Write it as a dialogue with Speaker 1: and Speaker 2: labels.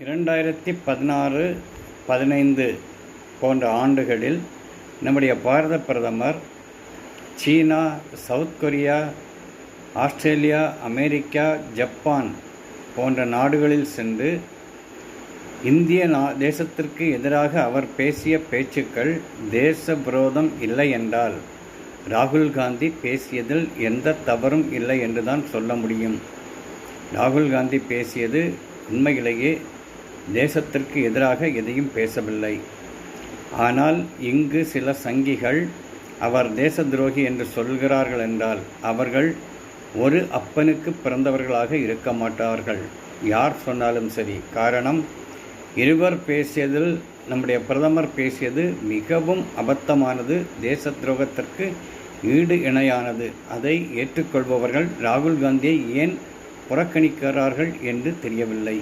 Speaker 1: 2016, 15 போன்ற ஆண்டுகளில் நம்முடைய பாரத பிரதமர் China, South Korea, Australia, America, Japan போன்ற நாடுகளில் சென்று இந்திய தேசத்திற்கு எதிராக அவர் பேசிய பேச்சுக்கள் தேச விரோதம் இல்லை என்றால் ராகுல் காந்தி பேசியதில் எந்த தவறும் இல்லை என்று தான் சொல்ல முடியும். ராகுல் காந்தி பேசியது உண்மையிலேயே தேசத்திற்கு எதிராக எதையும் பேசவில்லை. ஆனால் இங்கு சில சங்கிகள் அவர் தேச துரோகி என்று சொல்கிறார்கள் என்றால் அவர்கள் ஒரு அப்பனுக்கு பிறந்தவர்களாக இருக்க மாட்டார்கள், யார் சொன்னாலும் சரி. காரணம், இருவர் பேசியதில் நம்முடைய பிரதமர் பேசியது மிகவும் அபத்தமானது, தேச துரோகத்திற்கு ஈடு இணையானது. அதை ஏற்றுக்கொள்பவர்கள் ராகுல் காந்தியை ஏன் புறக்கணிக்கிறார்கள் என்று தெரியவில்லை.